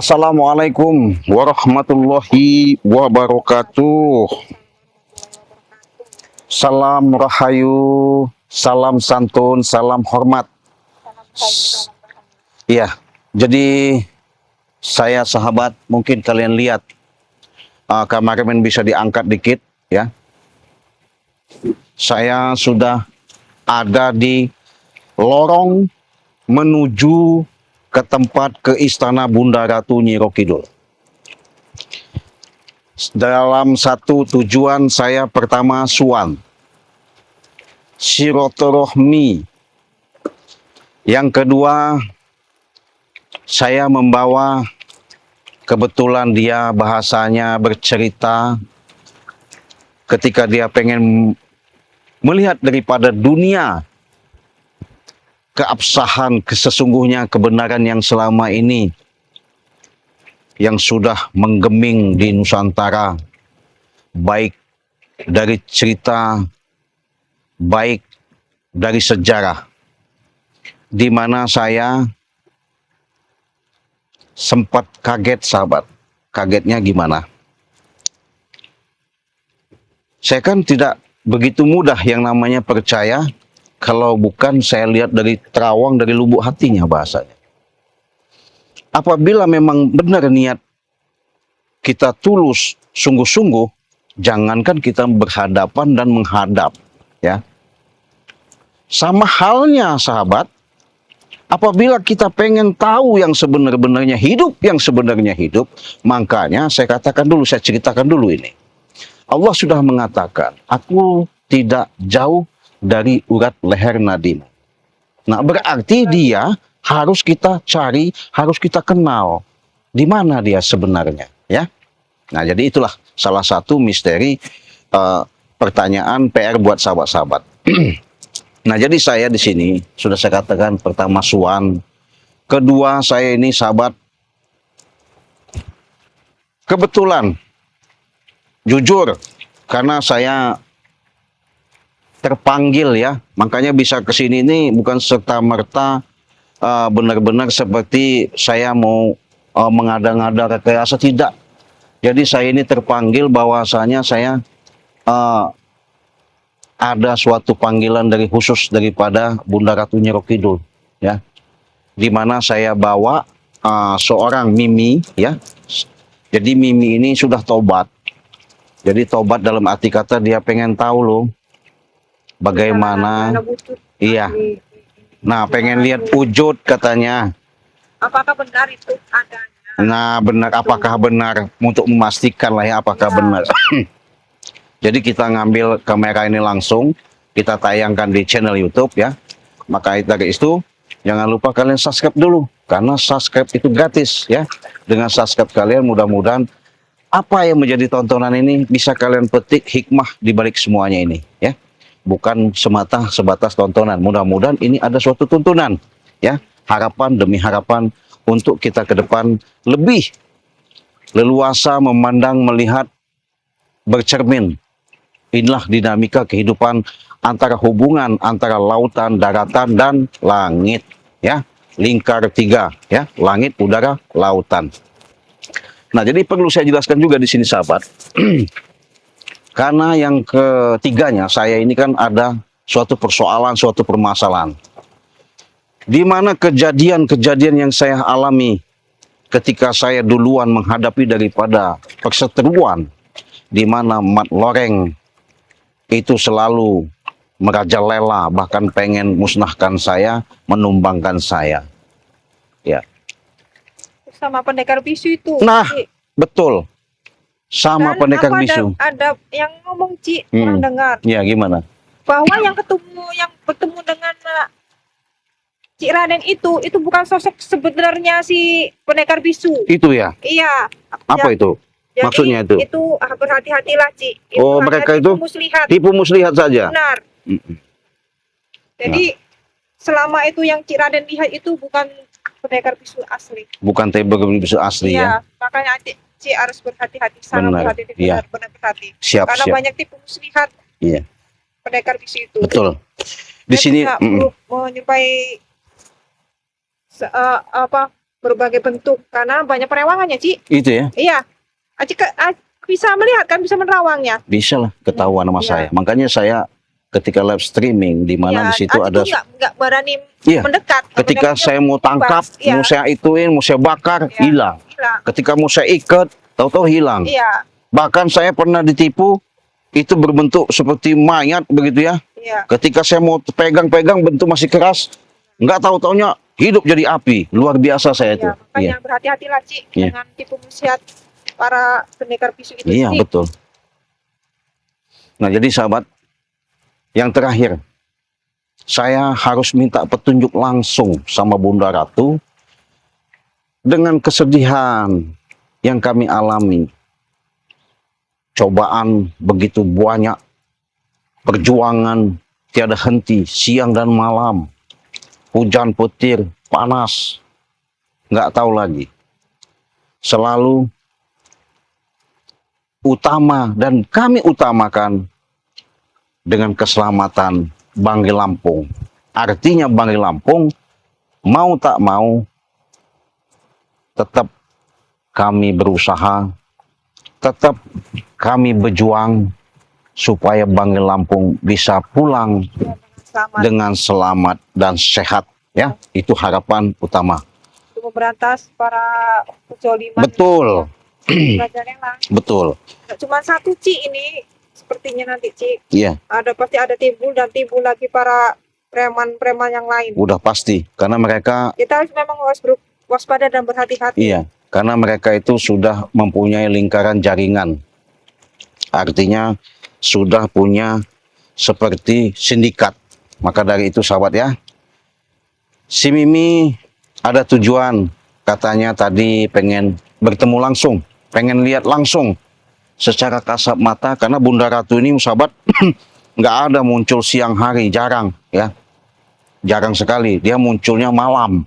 Assalamualaikum warahmatullahi wabarakatuh. Salam rahayu, salam santun, salam hormat. Iya, jadi saya sahabat, mungkin kalian lihat kameramen bisa diangkat dikit ya. Saya sudah ada di lorong menuju ke tempat ke Istana Bunda Ratu Nyiro Kidul. Dalam satu tujuan saya pertama suan, silaturahmi. Yang kedua, saya membawa, kebetulan dia bahasanya bercerita ketika dia pengen melihat daripada dunia keabsahan, sesungguhnya kebenaran yang selama ini yang sudah menggeming di Nusantara, baik dari cerita, baik dari sejarah, di mana saya sempat kaget sahabat. Kagetnya gimana? Saya kan tidak begitu mudah yang namanya percaya kalau bukan saya lihat dari terawang, dari lubuk hatinya bahasanya. Apabila memang benar niat kita tulus, sungguh-sungguh, jangankan kita berhadapan dan menghadap, ya. Sama halnya sahabat, apabila kita pengen tahu yang sebenar-benarnya hidup, makanya saya katakan dulu, saya ceritakan dulu ini. Allah sudah mengatakan, aku tidak jauh dari urat leher nadimu. Nah, berarti dia harus kita cari, harus kita kenal di mana dia sebenarnya, ya. Nah, jadi itulah salah satu misteri pertanyaan PR buat sahabat-sahabat. Nah, jadi saya di sini sudah saya katakan, pertama suan, kedua saya ini sahabat kebetulan jujur karena saya terpanggil ya, makanya bisa ke sini ini bukan serta-merta benar-benar seperti saya mau mengada-ngada rekayasa, tidak. Jadi saya ini terpanggil bahwasanya saya ada suatu panggilan dari khusus daripada Bunda Ratu Nyiro Kidul ya, di mana saya bawa seorang Mimi ya. Jadi Mimi ini sudah tobat. Jadi tobat dalam arti kata dia pengen tahu loh bagaimana, iya. Nah, pengen lihat wujud katanya. Apakah benar itu adanya? Nah, benar, apakah benar, untuk memastikan lah ya apakah benar. Jadi kita ngambil kamera ini langsung, kita tayangkan di channel YouTube ya. Maka dari itu, jangan lupa kalian subscribe dulu, karena subscribe itu gratis ya. Dengan subscribe kalian mudah-mudahan apa yang menjadi tontonan ini bisa kalian petik hikmah di balik semuanya ini ya. Bukan semata sebatas tontonan. Mudah-mudahan ini ada suatu tuntunan ya, harapan demi harapan untuk kita ke depan lebih leluasa memandang, melihat, bercermin. Inilah dinamika kehidupan antara hubungan antara lautan, daratan, dan langit ya. Lingkar tiga ya, langit, udara, lautan. Nah, jadi perlu saya jelaskan juga di sini sahabat. Karena yang ketiganya, saya ini kan ada suatu persoalan, suatu permasalahan. Di mana kejadian-kejadian yang saya alami ketika saya duluan menghadapi daripada perseteruan, di mana Mat Loreng itu selalu merajalela, bahkan pengen musnahkan saya, menumbangkan saya. Ya. Sama pendekar bisu itu. Nah, betul. Sama Dan pendekar aku bisu. ada yang ngomong orang dengar Ya, gimana? bahwa yang bertemu dengan Cik Raden itu bukan sosok sebenarnya si pendekar bisu. Itu ya? Iya. Apa itu? Jadi, maksudnya itu? Itu berhati-hatilah Cik. Oh, mereka itu tipu muslihat saja. Benar. Jadi selama itu yang Cik Raden lihat itu bukan pendekar bisu asli. Bukan pendekar bisu asli ya. Makanya Cik harus berhati-hati, sangat berhati-hati, benar berhati. Siap, karena siap. banyak tipu muslihat. Iya. Pendekar bisu itu. Betul. Di sini menyupai berbagai bentuk karena banyak perawangannya, Ci. Itu ya, Iya. Aci bisa melihat kan, bisa menerawangnya. bisa lah ketahuan sama Iya. saya. Makanya saya ketika live streaming di mana di situ Aci ada, tuh nggak berani Iya. mendekat. ketika Mendekat, saya mau tangkap, iya. mau saya ituin, mau saya bakar, Iya. hilang. Hilang. Ketika mau saya ikat, tahu-tahu hilang. Iya. Bahkan saya pernah ditipu, itu berbentuk seperti mayat begitu ya. Iya. Ketika saya mau pegang-pegang bentuk masih keras, nggak tahu-taunya hidup jadi api. Luar biasa saya itu. Iya, makanya Iya, berhati-hatilah, Ci, Iya. dengan tipu muslihat para pendekar bisu itu. iya Ci. betul. Nah jadi sahabat, yang terakhir, saya harus minta petunjuk langsung sama Bunda Ratu dengan kesedihan yang kami alami. Cobaan begitu banyak, perjuangan tiada henti, siang dan malam, hujan petir, panas, nggak tahu lagi. Selalu utama dan kami utamakan dengan keselamatan Banggai Lampung. Artinya Banggai Lampung mau tak mau tetap kami berusaha, tetap kami berjuang supaya Banggai Lampung bisa pulang Ya, selamat dengan selamat dan sehat ya. Itu harapan utama. untuk memberantas para kezoliman. Betul. Rajalela. Betul. Nggak cuma satu, Ci, ini sepertinya nanti, Ci. Iya, Pasti ada timbul dan timbul lagi para preman-preman yang lain. udah pasti karena mereka Kita harus memang harus waspada dan berhati-hati. iya, karena mereka itu sudah mempunyai lingkaran jaringan. Artinya sudah punya seperti sindikat. Maka dari itu sahabat ya, si Mimi ada tujuan, katanya tadi pengen bertemu langsung, pengen lihat langsung secara kasat mata, karena Bunda Ratu ini sahabat nggak ada muncul siang hari, jarang ya, jarang sekali. Dia munculnya malam,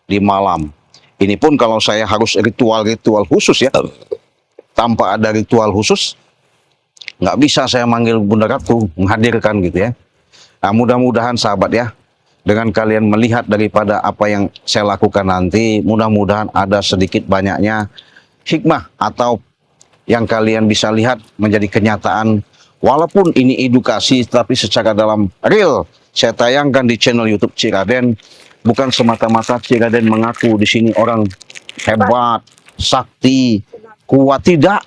di malam. Ini pun kalau saya harus ritual-ritual khusus ya, tanpa ada ritual khusus nggak bisa saya manggil Bunda Ratu menghadirkan gitu ya. Nah, mudah-mudahan sahabat ya, dengan kalian melihat daripada apa yang saya lakukan nanti, mudah-mudahan ada sedikit banyaknya hikmah atau yang kalian bisa lihat menjadi kenyataan. Walaupun ini edukasi, tapi secara dalam real saya tayangkan di channel YouTube Ciraden. Bukan semata-mata Ciraden mengaku di sini orang hebat, sakti, kuat, tidak.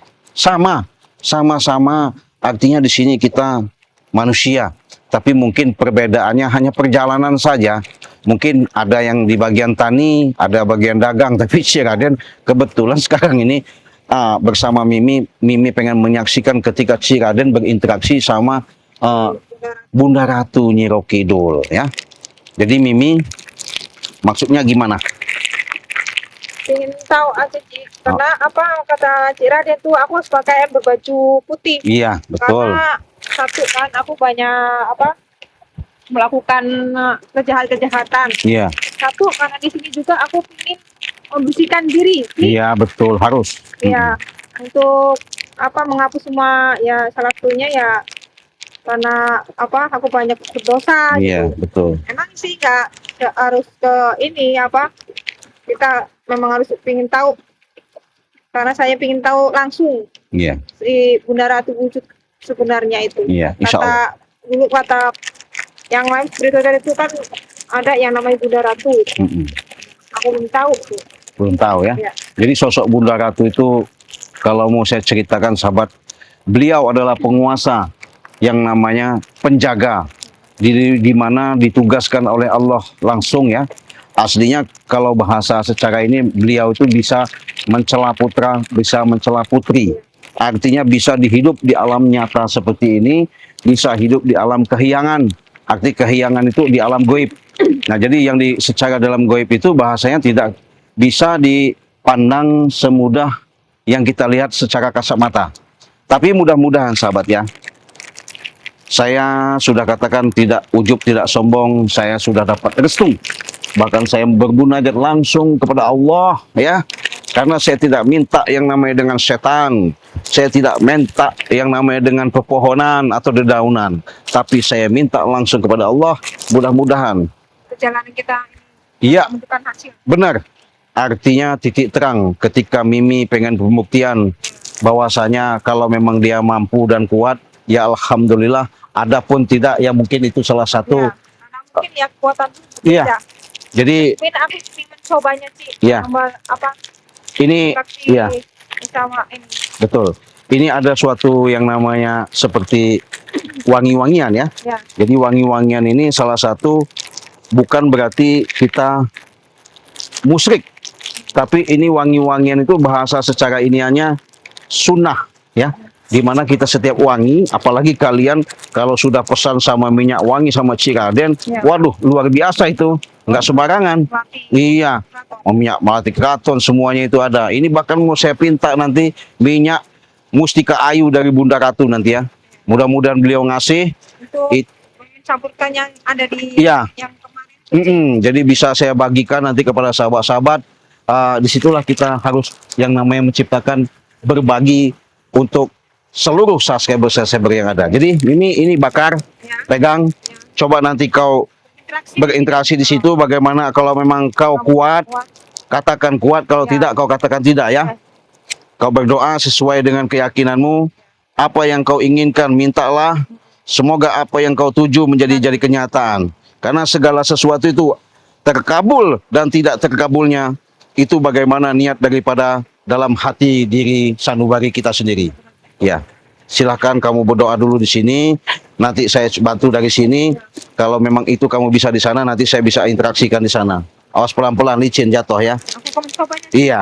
Sama-sama. Artinya di sini kita manusia, tapi mungkin perbedaannya hanya perjalanan saja. Mungkin ada yang di bagian tani, ada bagian dagang, tapi Ciraden kebetulan sekarang ini bersama Mimi pengen menyaksikan ketika Ciraden berinteraksi sama Bunda Ratu Nyiro Kidul ya. Jadi Mimi maksudnya gimana? Ingin tahu aja, Ci, karena apa kata Cik Raden tuh aku harus pakai yang berbaju putih. Iya, betul. Karena satu kan aku banyak melakukan kejahatan. Iya. Satu karena di sini juga aku ingin membersihkan diri. Iya, betul, harus. Ya, untuk menghapus semua ya, salah satunya ya karena aku banyak berdosa Iya, gitu. betul. Emang sih nggak harus ke ini kita memang harus ingin tahu, karena saya ingin tahu langsung Iya. si Bunda Ratu wujud sebenarnya itu. Iya, insya Allah. Kata yang lain spiritual itu kan ada yang namanya Bunda Ratu. Aku belum tahu tuh. Belum tahu ya. Ya. Jadi sosok Bunda Ratu itu kalau mau saya ceritakan sahabat, beliau adalah penguasa yang namanya penjaga, di mana ditugaskan oleh Allah langsung ya. Aslinya kalau bahasa secara ini, beliau itu bisa mencela putra, bisa mencela putri. Artinya bisa dihidup di alam nyata seperti ini, bisa hidup di alam kehiyangan. Arti kehiyangan itu di alam goib. Nah, jadi yang secara dalam goib itu bahasanya tidak bisa dipandang semudah yang kita lihat secara kasat mata. Tapi mudah-mudahan sahabat ya, saya sudah katakan tidak ujub, tidak sombong, saya sudah dapat restu. Bahkan saya bermunajat langsung kepada Allah ya. Karena saya tidak minta yang namanya dengan setan. Saya tidak minta yang namanya dengan pepohonan atau dedaunan. Tapi saya minta langsung kepada Allah. Mudah-mudahan Perjalanan kita iya, menentukan hasil. benar. artinya titik terang ketika Mimi pengen pembuktian bahwasanya kalau memang dia mampu dan kuat, ya alhamdulillah. Adapun tidak, ya mungkin itu salah satu. Ya, karena mungkin ya kekuatan Iya. beda. Jadi Mungkin aku ingin mencobanya sih. Iya. Sama apa? ini Interaksi ya sama ini. betul. Ini ada suatu yang namanya seperti wangi-wangian ya. Ya. Jadi wangi-wangian ini salah satu, bukan berarti kita musyrik, tapi ini wangi-wangian itu bahasa secara iniannya sunnah ya. Dimana kita setiap wangi, apalagi kalian kalau sudah pesan sama minyak wangi sama Ciraden, Ya. waduh luar biasa itu, nggak sembarangan. Melatih Iya, keraton. minyak melati keraton semuanya itu ada. Ini bahkan mau saya pinta nanti minyak mustika ayu dari Bunda Ratu nanti ya. Mudah-mudahan beliau ngasih. Itu It- mencampurkan yang ada di Iya. yang kemarin. Jadi bisa saya bagikan nanti kepada sahabat-sahabat. Disitulah kita harus yang namanya menciptakan berbagi untuk seluruh subscriber yang ada. Jadi ini bakar, Ya. pegang, Ya. coba nanti kau berinteraksi di situ. Bagaimana kalau memang kau kuat, katakan kuat. Kalau Ya. tidak, kau katakan tidak ya. Kau berdoa sesuai dengan keyakinanmu. Apa yang kau inginkan, mintalah. Semoga apa yang kau tuju jadi kenyataan. Karena segala sesuatu itu terkabul dan tidak terkabulnya itu bagaimana niat daripada dalam hati diri sanubari kita sendiri. Ya, silahkan kamu berdoa dulu di sini. Nanti saya bantu dari sini. Kalau memang itu kamu bisa di sana, nanti saya bisa interaksikan di sana. Awas pelan-pelan, licin jatuh ya. Aku akan mencobanya. Iya.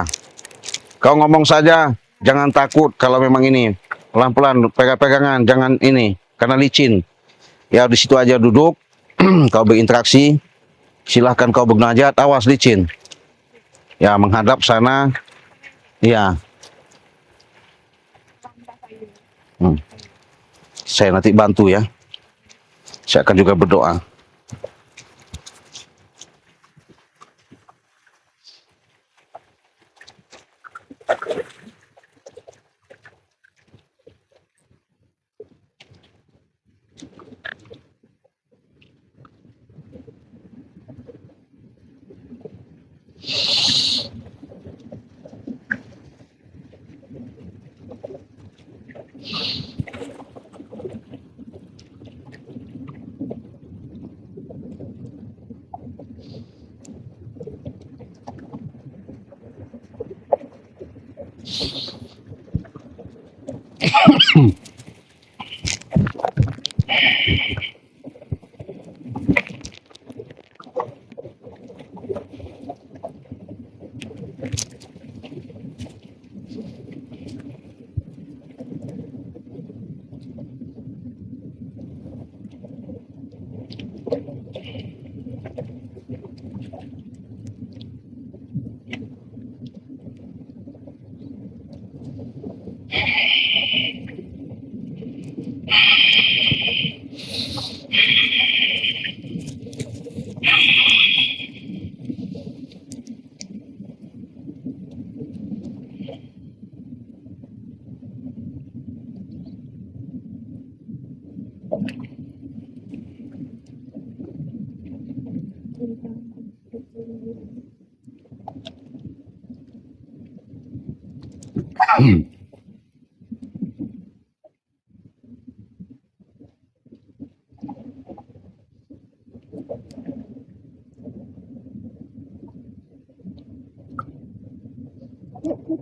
Kau ngomong saja, jangan takut kalau memang ini. Pelan-pelan, pegang-pegangan, jangan ini, karena licin. Ya di situ aja duduk, kau berinteraksi. Silahkan kau bernajat, awas licin. Ya menghadap sana. Iya. Saya nanti bantu ya. Saya akan juga berdoa.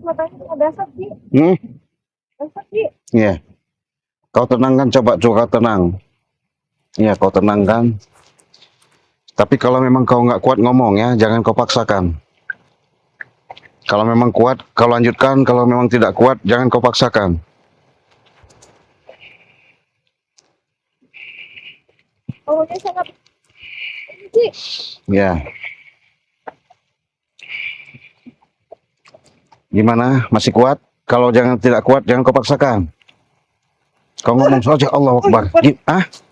Matanya ada asap sih. Asap sih. Iya. Kau tenangkan, coba kau tenang. Iya, kau tenangkan. Tapi kalau memang kau nggak kuat ngomong ya, jangan kau paksakan. Kalau memang kuat, kau lanjutkan. Kalau memang tidak kuat, jangan kau paksakan. Baunya sangat ini sih. Ya. Gimana? Masih kuat? Kalau tidak kuat, jangan kau paksakan. Kau ngomong saja Allah Akbar.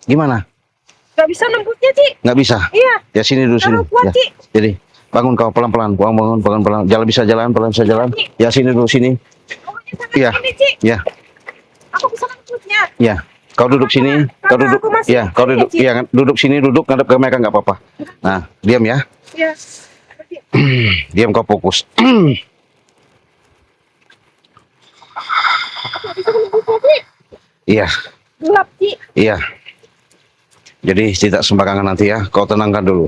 Gimana? Gak bisa nembusnya, Ci. Nggak bisa. Iya. Ya sini dulu sini. Terlalu kuat, Ya. Ci. Jadi bangun kau pelan-pelan, bangun pelan-pelan. Jalan bisa jalan, pelan bisa jalan. Ya sini dulu sini. Baunya sangat Iya. ini, Ci. Ya, Aku bisa nembusnya. ya. Kau duduk sini. Kau Karena duduk. aku masih Ya, kau ini, duduk. Ci. Iya, duduk sini, duduk ngadep ke mereka nggak apa-apa. Nah, diam ya. Iya. Ci. Diam, kau fokus. Aku nggak bisa menembusnya, Ci. Iya, Gelap, Ci. iya. Jadi tidak sembarangan nanti ya. Kau tenangkan dulu.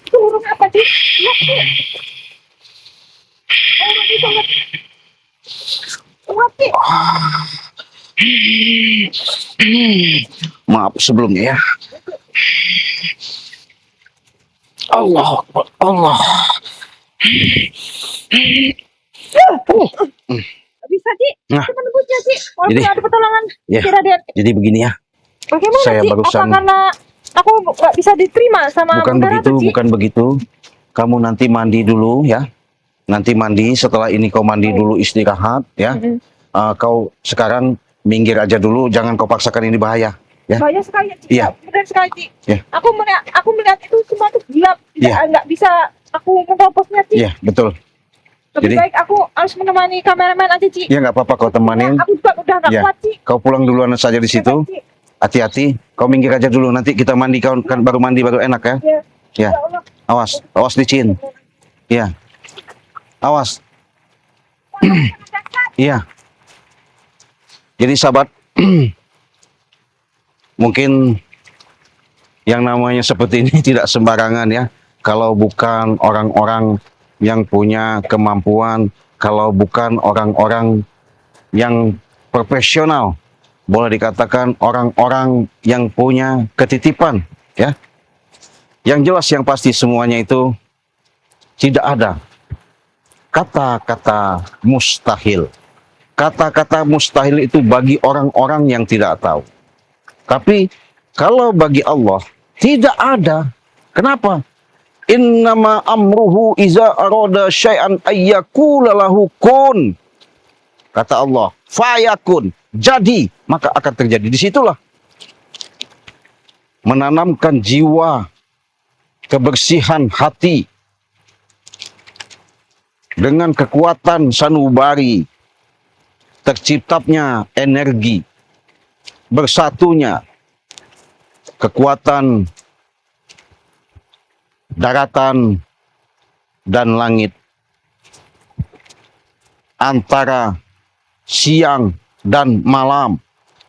Itu huruf apa, Ci? Gelap, Ci. Oh, nggak bisa lihat. Gelap, Ci. Maaf sebelumnya ya. Allah Akbar, Allah. Nggak bisa, Ci. Nah. Itu menembusnya, Ci. Walaupun Jadi- ada pertolongan. Ya. Ci Raden. Jadi begini ya. Bagaimana, Saya Ci? barusan- Apa karena aku nggak bisa diterima sama Bukan Bunda begitu, Ratu, Ci? bukan begitu. Kamu nanti mandi dulu ya. Nanti mandi, setelah ini kau mandi dulu, istirahat ya. Mm-mm. Kau sekarang minggir aja dulu, jangan kau paksakan, ini bahaya. Ya. Bahaya sekali, Ci. Iya. Benar sekali, Ci. Iya. Aku melihat itu semua tuh gelap. Iya. Nggak bisa aku menerobosnya, Ci. Iya, betul. Lebih Jadi- baik aku harus menemani kameramen aja, Ci. Ya nggak apa-apa, kau temanin. Aku juga udah nggak Iya. kuat, Ci. Kau pulang duluan saja di situ. Ci. Hati-hati. Kau minggir aja dulu. Nanti kita mandi, kau kan baru mandi baru enak ya. Iya. Ya. Ya Allah. Awas, awas licin. Iya. Awas. Iya. Jadi sahabat, mungkin yang namanya seperti ini tidak sembarangan ya. Kalau bukan orang-orang yang punya kemampuan, kalau bukan orang-orang yang profesional, boleh dikatakan orang-orang yang punya ketitipan ya. Yang jelas yang pasti semuanya itu tidak ada kata-kata mustahil. Kata-kata mustahil itu bagi orang-orang yang tidak tahu. Tapi kalau bagi Allah tidak ada. Kenapa? Innama amruhu iza arada syai'an ayyakula lahu kun. Kata Allah, fayakun. Jadi, maka akan terjadi. Disitulah menanamkan jiwa, kebersihan hati dengan kekuatan sanubari, terciptanya energi, bersatunya kekuatan daratan dan langit, antara siang dan malam,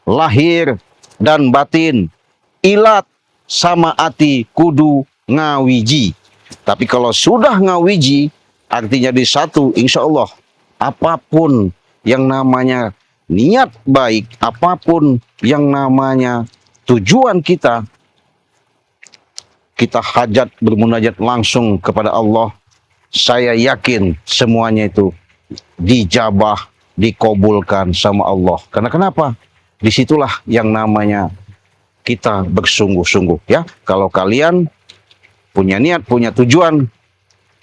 lahir dan batin, ilat sama ati kudu ngawiji. Tapi kalau sudah ngawiji, artinya di satu, insya Allah apapun yang namanya niat baik, apapun yang namanya tujuan kita hajat bermunajat langsung kepada Allah, saya yakin semuanya itu dijabah, dikabulkan sama Allah. Karena kenapa? Disitulah yang namanya kita bersungguh-sungguh ya. Kalau kalian punya niat, punya tujuan,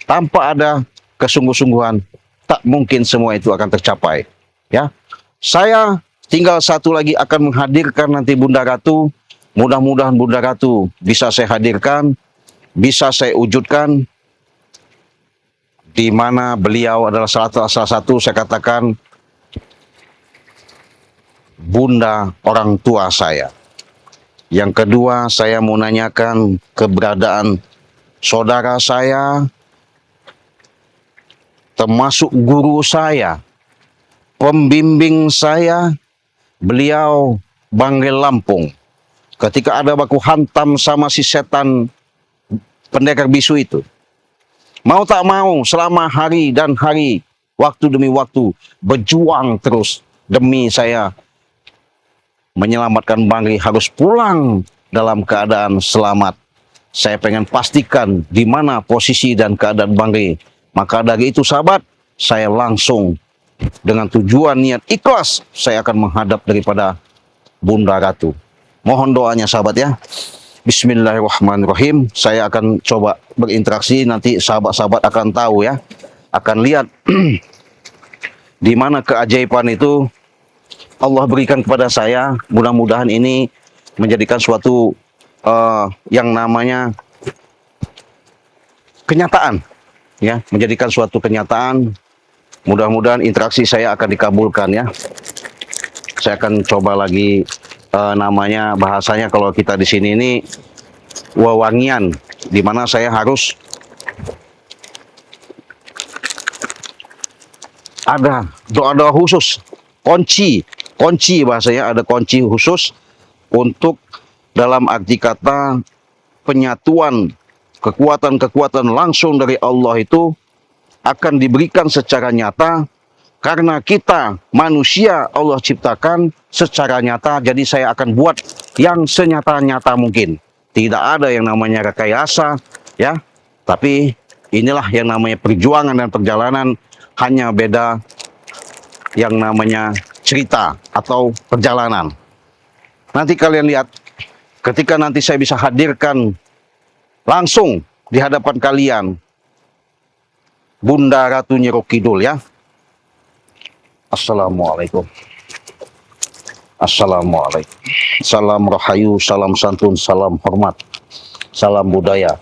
tanpa ada kesungguh-sungguhan, tak mungkin semua itu akan tercapai ya. Saya tinggal satu lagi akan menghadirkan nanti Bunda Ratu. Mudah-mudahan Bunda Ratu bisa saya hadirkan, bisa saya wujudkan, di mana beliau adalah salah satu saya katakan Bunda orang tua saya. Yang kedua, saya mau nanyakan keberadaan saudara saya, termasuk guru saya, pembimbing saya, beliau Bangil Lampung. Ketika ada baku hantam sama si setan pendekar bisu itu, mau tak mau selama hari dan hari, waktu demi waktu, berjuang terus demi saya menyelamatkan Bangli, harus pulang dalam keadaan selamat. Saya pengen pastikan di mana posisi dan keadaan Bangli. Maka dari itu sahabat, saya langsung dengan tujuan niat ikhlas, saya akan menghadap daripada Bunda Ratu. Mohon doanya sahabat ya. Bismillahirrahmanirrahim. Saya akan coba berinteraksi, nanti sahabat-sahabat akan tahu ya. Akan lihat di mana keajaiban itu Allah berikan kepada saya. Mudah-mudahan ini menjadikan suatu yang namanya kenyataan ya, menjadikan suatu kenyataan. Mudah-mudahan interaksi saya akan dikabulkan ya. Saya akan coba lagi namanya bahasanya kalau kita di sini ini wewangian di mana saya harus ada doa-doa khusus, kunci bahasanya, ada kunci khusus untuk dalam arti kata penyatuan kekuatan-kekuatan langsung dari Allah itu akan diberikan secara nyata karena kita manusia Allah ciptakan secara nyata. Jadi saya akan buat yang senyata-nyata mungkin. Tidak ada yang namanya rekayasa ya. Tapi inilah yang namanya perjuangan dan perjalanan, hanya beda yang namanya cerita atau perjalanan. Nanti kalian lihat ketika nanti saya bisa hadirkan langsung di hadapan kalian Bunda Ratu Nyi Roh Kidul ya. Assalamualaikum. Assalamualaikum. Salam rahayu, salam santun, salam hormat, salam budaya.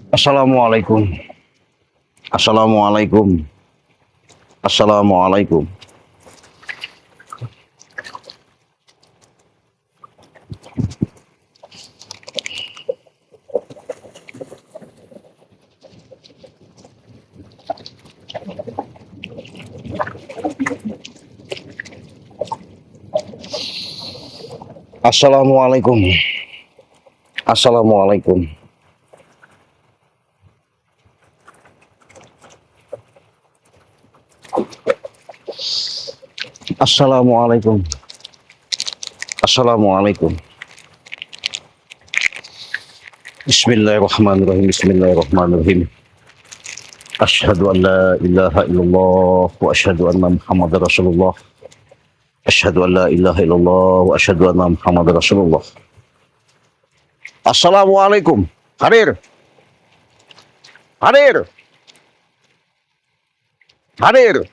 Assalamualaikum. Assalamualaikum. Assalamualaikum. Assalamualaikum. Assalamualaikum. Assalamualaikum. Assalamualaikum. Bismillahirrahmanirrahim. Bismillahirrahmanirrahim. Asyhadu an la ilaha illallah wa asyhadu anna Muhammadar Rasulullah. Asyhadu an la ilaha illallah wa asyhadu anna Muhammadar Rasulullah. Assalamualaikum. Hadir. Hadir. Hadir.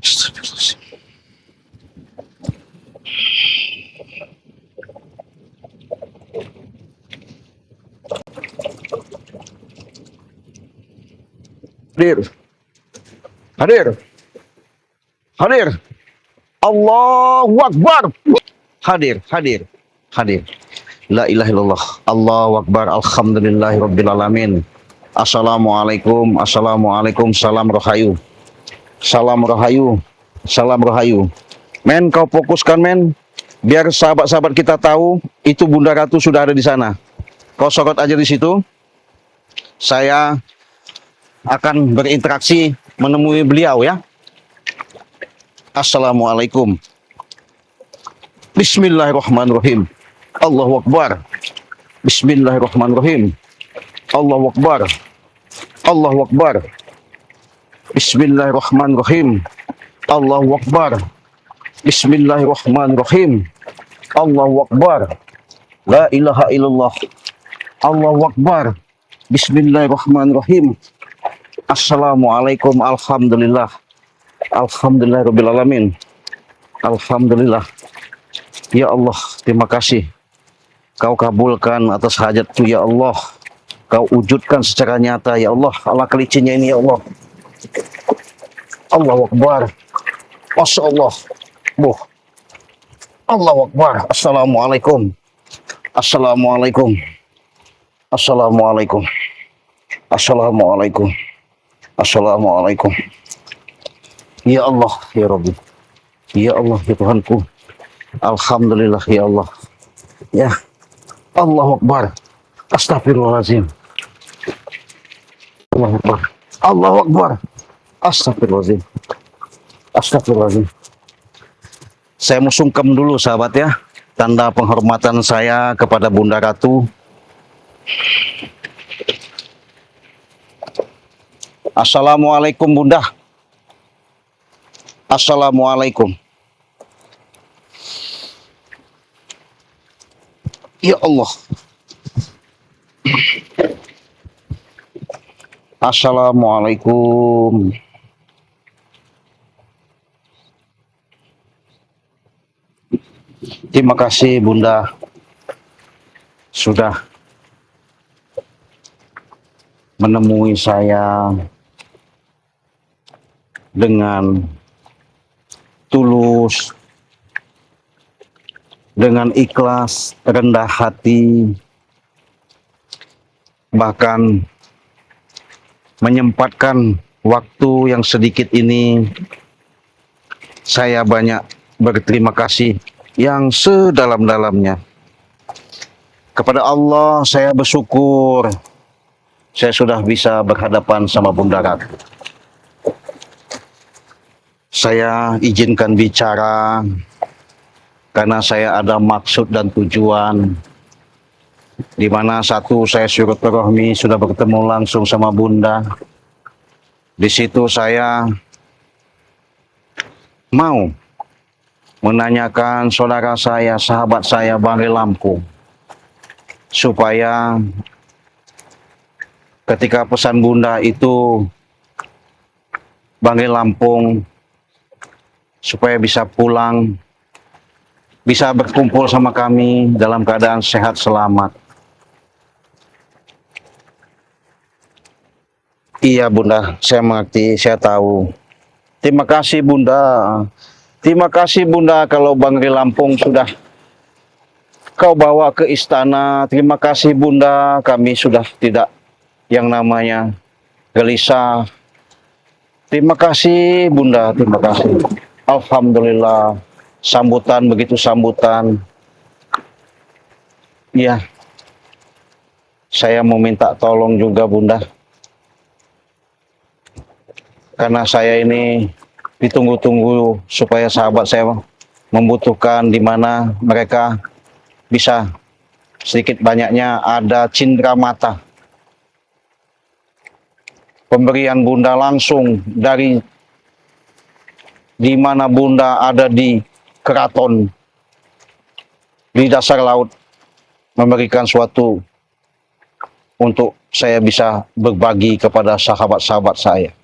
Astagfirullahaladzim. Hadir. Hadir. Hadir. Allahu Akbar. Hadir, hadir, hadir. La ilaha illallah. Allahu Akbar. Alhamdulillahi rabbil alamin. Assalamualaikum. Assalamualaikum. Salam rahayu. Salam rahayu. Salam rahayu. Men, kau fokuskan men. Biar sahabat-sahabat kita tahu itu Bunda Ratu sudah ada di sana. Kau sorot aja di situ. Saya akan berinteraksi menemui beliau ya. Assalamualaikum. Bismillahirrahmanirrahim. Allahu Akbar. Bismillahirrahmanirrahim. Allahu Akbar. Allahu Akbar. Bismillahirrahmanirrahim. Allahu Akbar. Bismillahirrahmanirrahim. Allahu Akbar. La ilaha illallah. Allahu Akbar. Bismillahirrahmanirrahim. Assalamualaikum. Alhamdulillah. Alhamdulillah rabbil alamin. Alhamdulillah. Ya Allah, terima kasih. Kau kabulkan atas hajatku ya Allah. Kau wujudkan secara nyata ya Allah. Allah kelicinya ini ya Allah. Allahu Akbar. Masya Allah. Allahu Akbar. Assalamualaikum. Assalamualaikum. Assalamualaikum. Assalamualaikum. Assalamualaikum. Ya Allah, ya Rabbi. Ya Allah, ya Tuhanku. Alhamdulillah ya Allah. Ya. Allahu Akbar. Astagfirullahaladzim. Allahu Akbar. Allahu Akbar. Astagfirullahaladzim. Astagfirullahaladzim. Saya mau sungkem dulu sahabat ya. Tanda penghormatan saya kepada Bunda Ratu. Assalamualaikum Bunda. Assalamualaikum. Ya Allah. Assalamualaikum. Terima kasih Bunda sudah menemui saya dengan tulus, dengan ikhlas, rendah hati, bahkan menyempatkan waktu yang sedikit ini. Saya banyak berterima kasih yang sedalam-dalamnya. Kepada Allah saya bersyukur saya sudah bisa berhadapan sama Bunda Ratu. Saya izinkan bicara karena saya ada maksud dan tujuan. Di mana satu, saya silaturahmi sudah bertemu langsung sama Bunda. Di situ saya mau menanyakan saudara saya, sahabat saya Banggai Lampung, supaya ketika pesan Bunda itu Banggai Lampung supaya bisa pulang, bisa berkumpul sama kami dalam keadaan sehat selamat. Iya Bunda, saya mengerti, saya tahu. Terima kasih Bunda. Terima kasih Bunda kalau Banggai Lampung sudah kau bawa ke istana. Terima kasih Bunda, kami sudah tidak yang namanya gelisah. Terima kasih Bunda, terima kasih. Alhamdulillah, sambutan begitu sambutan. Iya, saya mau minta tolong juga Bunda. Karena saya ini ditunggu-tunggu supaya sahabat saya membutuhkan di mana mereka bisa sedikit banyaknya ada cindera mata. Pemberian Bunda langsung dari di mana Bunda ada di keraton di dasar laut, memberikan suatu untuk saya bisa berbagi kepada sahabat-sahabat saya.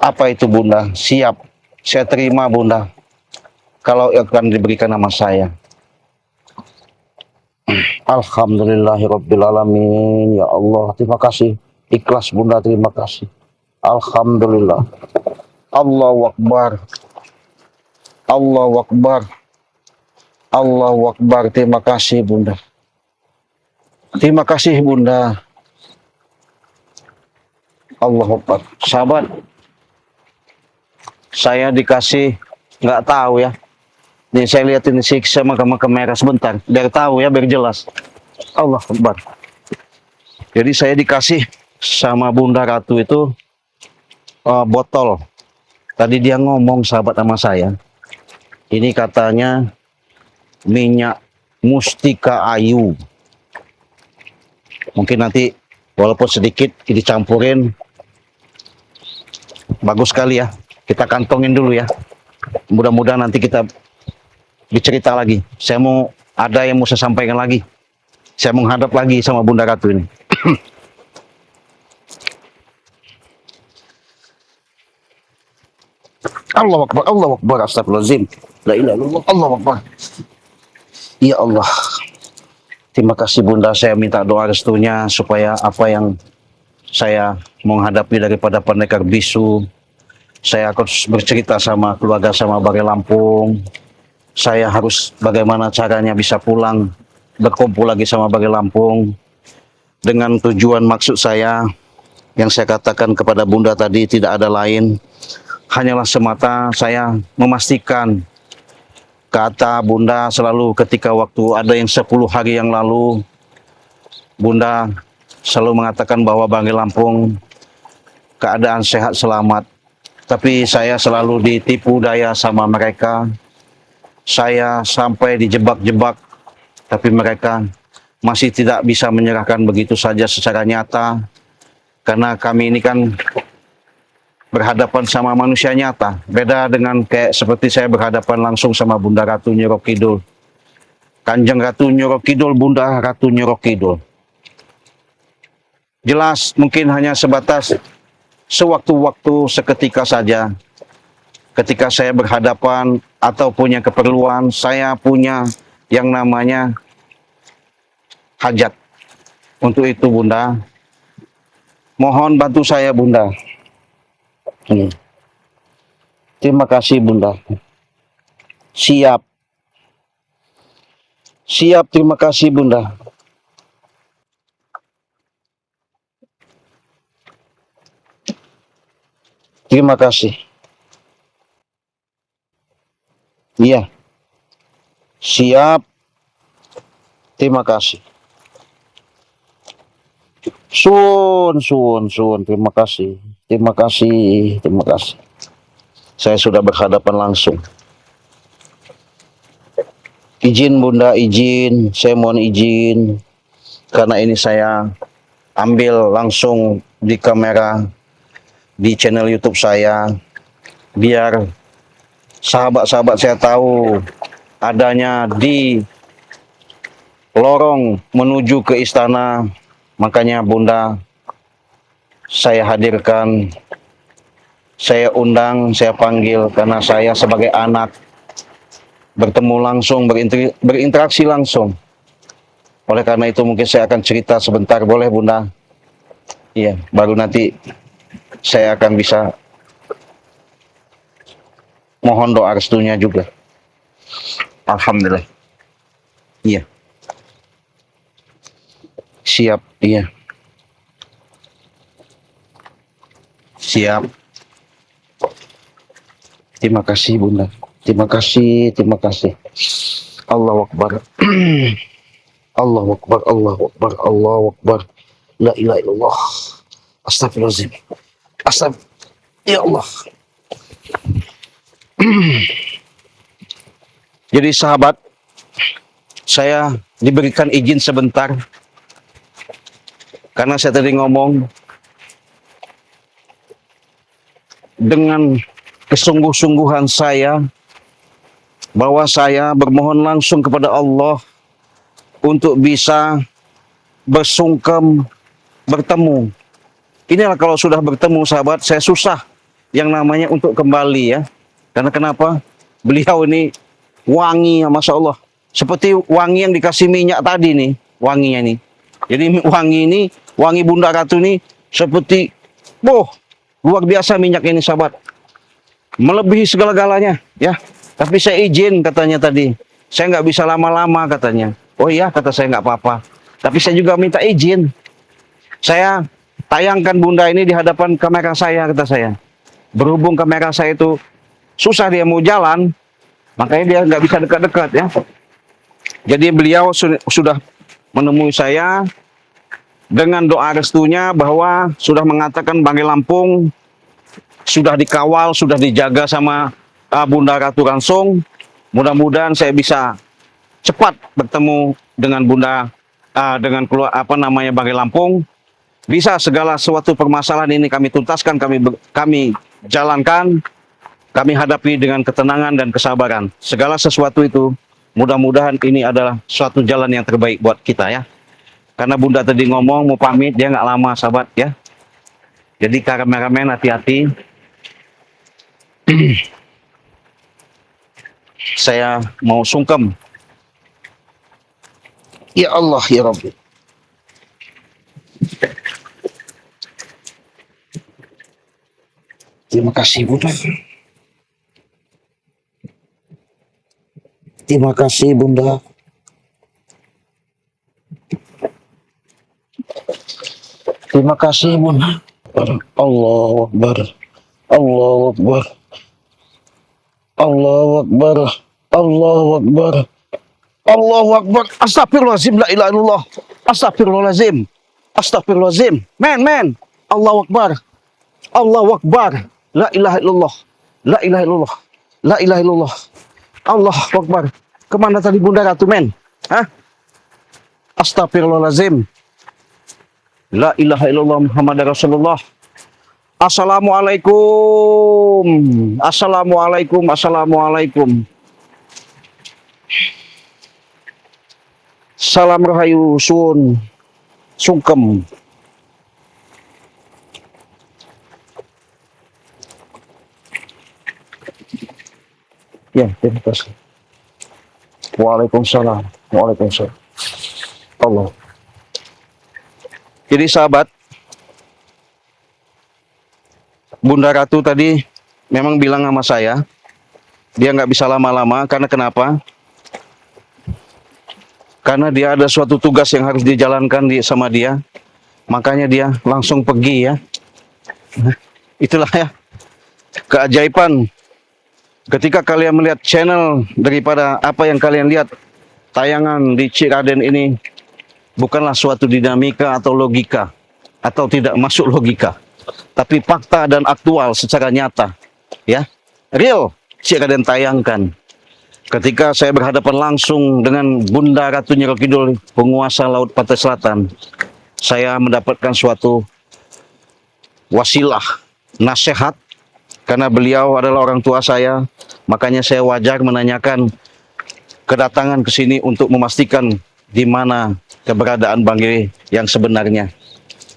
Apa itu Bunda? Siap, saya terima Bunda. Kalau akan diberikan nama saya. Alhamdulillahirrabbilalamin. Ya Allah, terima kasih. Ikhlas Bunda, terima kasih. Alhamdulillah. Allahu Akbar. Allahu Akbar. Allahu Akbar. Terima kasih Bunda. Terima kasih Bunda. Allahu Akbar. Sahabat, saya dikasih, nggak tahu ya. Nih saya lihat ini siksa sama kamera sebentar, biar tahu ya, biar jelas. Allah Akbar. Jadi saya dikasih sama Bunda Ratu itu botol. Tadi dia ngomong sahabat sama saya. Ini katanya minyak mustika ayu. Mungkin nanti walaupun sedikit dicampurin. Bagus sekali ya. Kita kantongin dulu ya. Mudah-mudahan nanti kita bercerita lagi. Saya mau ada yang mau saya sampaikan lagi. Saya menghadap lagi sama Bunda Ratu ini. Allahu Akbar, Allahu Akbar, astagfirullahaladzim. La ilaha illallah, Allahu Akbar. Ya Allah. Terima kasih Bunda, saya minta doa restunya supaya apa yang saya menghadapi daripada pendekar bisu, saya harus bercerita sama keluarga sama Banggai Lampung. Saya harus bagaimana caranya bisa pulang, berkumpul lagi sama Banggai Lampung. Dengan tujuan maksud saya, yang saya katakan kepada Bunda tadi tidak ada lain. Hanyalah semata saya memastikan, kata Bunda selalu ketika waktu ada yang 10 hari yang lalu, Bunda selalu mengatakan bahwa Banggai Lampung keadaan sehat selamat. Tapi saya selalu ditipu daya sama mereka. Saya sampai dijebak-jebak, tapi mereka masih tidak bisa menyerahkan begitu saja secara nyata. Karena kami ini kan berhadapan sama manusia nyata. Beda dengan kayak seperti saya berhadapan langsung sama Bunda Ratu Nyi Roh Kidul. Kanjeng Ratu Nyoro Kidul, Bunda Ratu Nyoro Kidul. Jelas mungkin hanya sebatas sewaktu-waktu seketika saja. Ketika saya berhadapan atau punya keperluan, saya punya yang namanya hajat. Untuk itu Bunda, mohon bantu saya Bunda. Terima kasih Bunda. Siap. Siap, terima kasih Bunda. Terima kasih. Iya. Siap. Terima kasih. Suun. Terima kasih. Terima kasih. Terima kasih. Saya sudah berhadapan langsung. Izin Bunda, izin. Saya mohon izin. Karena ini saya ambil langsung di kamera, di channel YouTube saya. Biar sahabat-sahabat saya tahu adanya di lorong menuju ke istana. Makanya Bunda, saya hadirkan, saya undang, saya panggil karena saya sebagai anak bertemu langsung, berinteraksi langsung. Oleh karena itu mungkin saya akan cerita sebentar, boleh Bunda? Iya, baru nanti saya akan bisa mohon doa restunya juga. Alhamdulillah. Iya. Siap, iya. Siap. Terima kasih Bunda. Terima kasih, terima kasih. Allahu Akbar. Allahu Akbar, Allahu Akbar, Allahu Akbar. La ilaha illallah. Astagfirullahaladzim. Ya Allah. Jadi sahabat, saya diberikan izin sebentar. Karena saya tadi ngomong dengan kesungguh-sungguhan saya bahwa saya bermohon langsung kepada Allah untuk bisa bersungkem bertemu. Inilah kalau sudah bertemu sahabat, saya susah yang namanya untuk kembali ya. Karena kenapa? Beliau ini wangi ya, Masya Allah. Seperti wangi yang dikasih minyak tadi nih, wanginya nih. Jadi wangi ini, wangi Bunda Ratu ini seperti, luar biasa minyak ini sahabat. Melebihi segala-galanya ya. Tapi saya izin katanya tadi. Saya nggak bisa lama-lama katanya. Oh iya kata saya nggak apa-apa. Tapi saya juga minta izin. Saya tayangkan Bunda ini di hadapan kamera saya kata saya. Berhubung kamera saya itu susah dia mau jalan. Makanya dia nggak bisa dekat-dekat ya. Jadi beliau sudah menemui saya dengan doa restunya bahwa sudah mengatakan Banggai Lampung sudah dikawal, sudah dijaga sama Bunda Ratu langsung. Mudah-mudahan saya bisa cepat bertemu dengan Bunda, dengan keluar Banggai Lampung. Bisa segala suatu permasalahan ini kami tuntaskan, kami jalankan, kami hadapi dengan ketenangan dan kesabaran. Segala sesuatu itu mudah-mudahan ini adalah suatu jalan yang terbaik buat kita ya. Karena Bunda tadi ngomong mau pamit, dia nggak lama sahabat ya. Jadi kameramen hati-hati. Saya mau sungkem. Ya Allah ya Rabbi. Terima kasih Bunda. Terima kasih Bunda. Terima kasih Bunda. Allahu Akbar. Allahu Akbar. Allahu Akbar. Allahu Akbar. Allahu Akbar. Astagfirullahaladzim. La ilaha illallah. Astagfirullahaladzim. Astagfirullahaladzim. Men. Allahu Akbar. Allahu Akbar. La ilaha illallah. La ilaha illallah. La ilaha illallah. Allahu Akbar. Kemana tadi Bunda Ratu men? Hah? Astagfirullahaladzim. La ilaha illallah Muhammad Rasulullah. Assalamualaikum. Assalamualaikum. Assalamualaikum. Salam Rahayu Suwun Sungkem. Ya, terima kasih. Waalaikumsalam. Waalaikumsalam. Allah. Jadi sahabat, Bunda Ratu tadi memang bilang sama saya, dia nggak bisa lama-lama, karena kenapa? Karena dia ada suatu tugas yang harus dijalankan sama dia, makanya dia langsung pergi ya. Nah, itulah ya, keajaiban. Ketika kalian melihat channel daripada apa yang kalian lihat, tayangan di Ciraden ini bukanlah suatu dinamika atau logika, atau tidak masuk logika, tapi fakta dan aktual secara nyata. Ya, real Ciraden tayangkan. Ketika saya berhadapan langsung dengan Bunda Ratu Nyiro Kidul, penguasa Laut Pantai Selatan, saya mendapatkan suatu wasilah, nasihat, karena beliau adalah orang tua saya, makanya saya wajar menanyakan kedatangan ke sini untuk memastikan di mana keberadaan Bang Giri yang sebenarnya.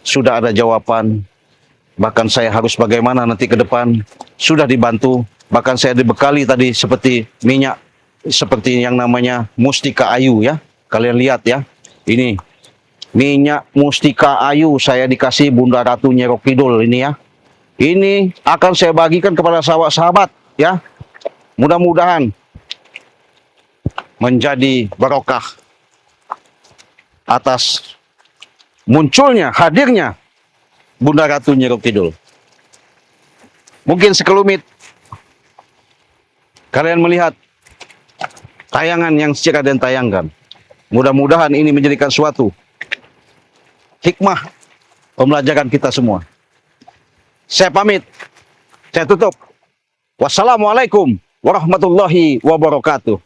Sudah ada jawaban, bahkan saya harus bagaimana nanti ke depan, sudah dibantu, bahkan saya dibekali tadi seperti minyak, seperti yang namanya Mustika Ayu ya. Kalian lihat ya, ini minyak Mustika Ayu saya dikasih Bunda Ratu Nyiro Kidul ini ya. Ini akan saya bagikan kepada sahabat-sahabat ya. Mudah-mudahan menjadi barokah atas munculnya, hadirnya Bunda Ratu Nyiro Kidul. Mungkin sekelumit kalian melihat tayangan yang Ciraden tayangkan. Mudah-mudahan ini menjadikan suatu hikmah pembelajaran kita semua. Saya pamit, saya tutup. Wassalamualaikum warahmatullahi wabarakatuh.